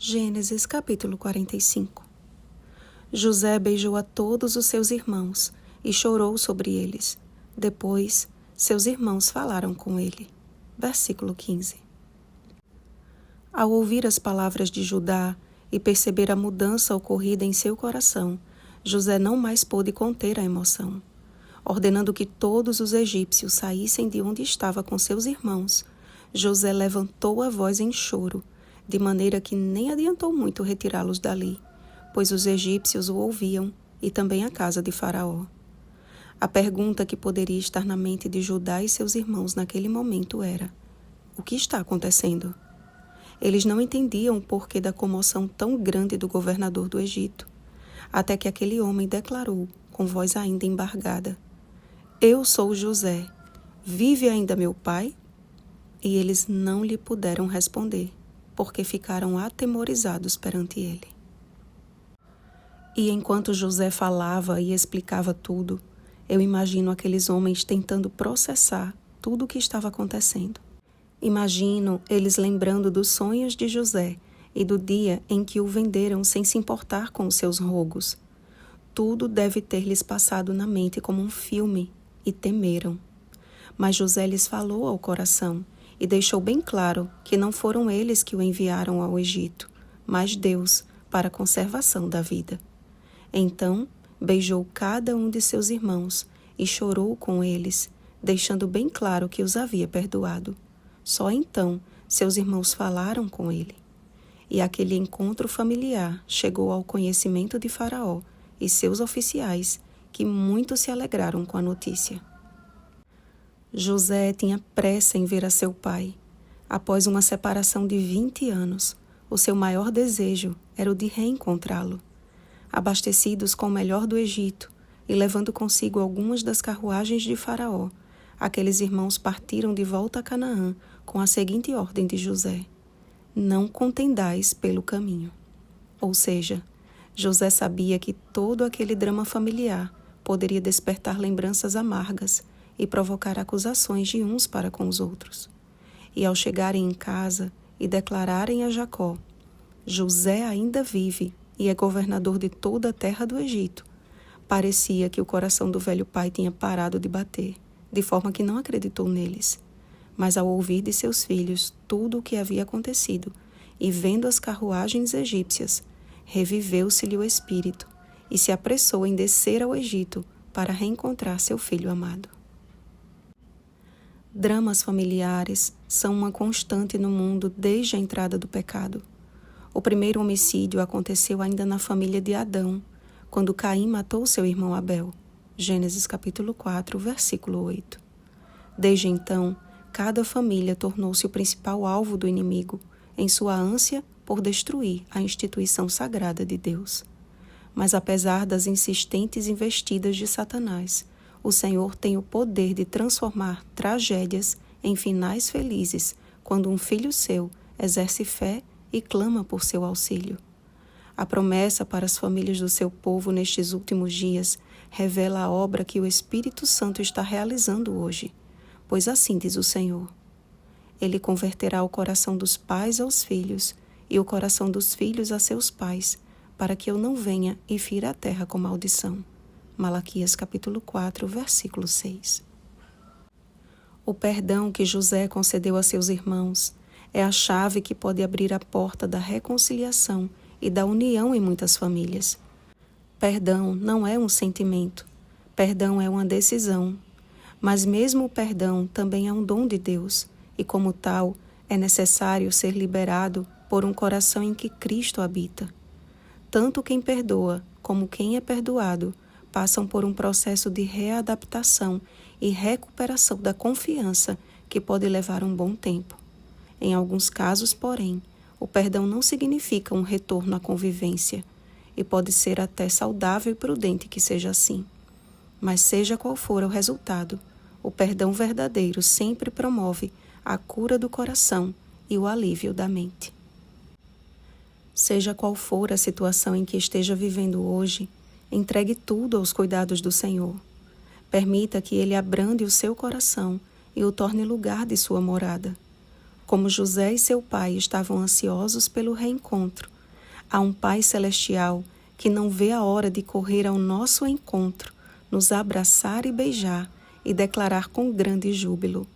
Gênesis capítulo 45. José beijou a todos os seus irmãos e chorou sobre eles. Depois, seus irmãos falaram com ele. Versículo 15. Ao ouvir as palavras de Judá e perceber a mudança ocorrida em seu coração, José não mais pôde conter a emoção. Ordenando que todos os egípcios saíssem de onde estava com seus irmãos, José levantou a voz em choro, de maneira que nem adiantou muito retirá-los dali, pois os egípcios o ouviam e também a casa de Faraó. A pergunta que poderia estar na mente de Judá e seus irmãos naquele momento era: o que está acontecendo? Eles não entendiam o porquê da comoção tão grande do governador do Egito, até que aquele homem declarou, com voz ainda embargada: Eu sou José. Vive ainda meu pai? E eles não lhe puderam responder, porque ficaram atemorizados perante ele. E enquanto José falava e explicava tudo, eu imagino aqueles homens tentando processar tudo o que estava acontecendo. Imagino eles lembrando dos sonhos de José e do dia em que o venderam sem se importar com os seus rogos. Tudo deve ter lhes passado na mente como um filme, e temeram. Mas José lhes falou ao coração e deixou bem claro que não foram eles que o enviaram ao Egito, mas Deus, para a conservação da vida. Então, beijou cada um de seus irmãos e chorou com eles, deixando bem claro que os havia perdoado. Só então, seus irmãos falaram com ele. E aquele encontro familiar chegou ao conhecimento de Faraó e seus oficiais, que muito se alegraram com a notícia. José tinha pressa em ver a seu pai. Após uma separação de 20 anos, o seu maior desejo era o de reencontrá-lo. Abastecidos com o melhor do Egito e levando consigo algumas das carruagens de Faraó, aqueles irmãos partiram de volta a Canaã com a seguinte ordem de José: Não contendais pelo caminho. Ou seja, José sabia que todo aquele drama familiar poderia despertar lembranças amargas e provocar acusações de uns para com os outros. E ao chegarem em casa e declararem a Jacó: José ainda vive e é governador de toda a terra do Egito, parecia que o coração do velho pai tinha parado de bater, de forma que não acreditou neles. Mas ao ouvir de seus filhos tudo o que havia acontecido e vendo as carruagens egípcias, reviveu-se-lhe o espírito e se apressou em descer ao Egito para reencontrar seu filho amado. Dramas familiares são uma constante no mundo desde a entrada do pecado. O primeiro homicídio aconteceu ainda na família de Adão, quando Caim matou seu irmão Abel. Gênesis capítulo 4, versículo 8. Desde então, cada família tornou-se o principal alvo do inimigo, em sua ânsia por destruir a instituição sagrada de Deus. Mas apesar das insistentes investidas de Satanás, o Senhor tem o poder de transformar tragédias em finais felizes quando um filho seu exerce fé e clama por seu auxílio. A promessa para as famílias do seu povo nestes últimos dias revela a obra que o Espírito Santo está realizando hoje, pois assim diz o Senhor: Ele converterá o coração dos pais aos filhos e o coração dos filhos a seus pais, para que eu não venha e fira a terra com maldição. Malaquias capítulo 4, versículo 6. O perdão que José concedeu a seus irmãos é a chave que pode abrir a porta da reconciliação e da união em muitas famílias. Perdão não é um sentimento, perdão é uma decisão. Mas mesmo o perdão também é um dom de Deus, e como tal, é necessário ser liberado por um coração em que Cristo habita. Tanto quem perdoa como quem é perdoado passam por um processo de readaptação e recuperação da confiança que pode levar um bom tempo. Em alguns casos, porém, o perdão não significa um retorno à convivência, e pode ser até saudável e prudente que seja assim. Mas seja qual for o resultado, o perdão verdadeiro sempre promove a cura do coração e o alívio da mente. Seja qual for a situação em que esteja vivendo hoje, entregue tudo aos cuidados do Senhor. Permita que Ele abrande o seu coração e o torne lugar de sua morada. Como José e seu pai estavam ansiosos pelo reencontro, Há um Pai Celestial que não vê a hora de correr ao nosso encontro, nos abraçar e beijar e declarar com grande júbilo: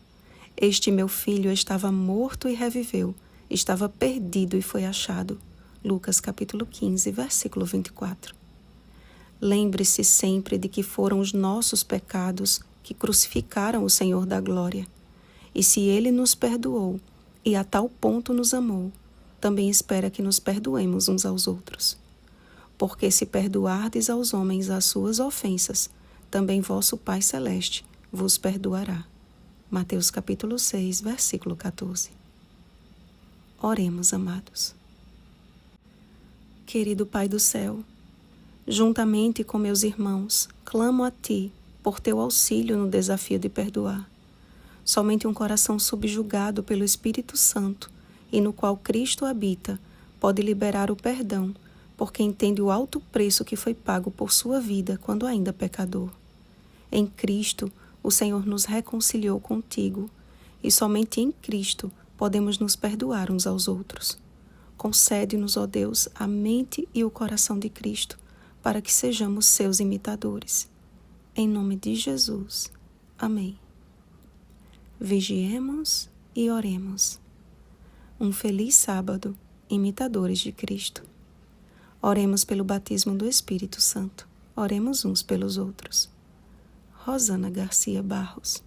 este meu filho estava morto e reviveu, estava perdido e foi achado. Lucas capítulo 15, versículo 24. Lembre-se sempre de que foram os nossos pecados que crucificaram o Senhor da glória. E se Ele nos perdoou e a tal ponto nos amou, também espera que nos perdoemos uns aos outros. Porque se perdoardes aos homens as suas ofensas, também vosso Pai Celeste vos perdoará. Mateus capítulo 6, versículo 14. Oremos, amados. Querido Pai do céu, juntamente com meus irmãos, clamo a Ti por Teu auxílio no desafio de perdoar. Somente um coração subjugado pelo Espírito Santo e no qual Cristo habita pode liberar o perdão, porque entende o alto preço que foi pago por sua vida quando ainda pecador. Em Cristo, o Senhor nos reconciliou contigo, e somente em Cristo podemos nos perdoar uns aos outros. Concede-nos, ó Deus, a mente e o coração de Cristo, para que sejamos seus imitadores. Em nome de Jesus. Amém. Vigiemos e oremos. Um feliz sábado, imitadores de Cristo. Oremos pelo batismo do Espírito Santo. Oremos uns pelos outros. Rosana Garcia Barros.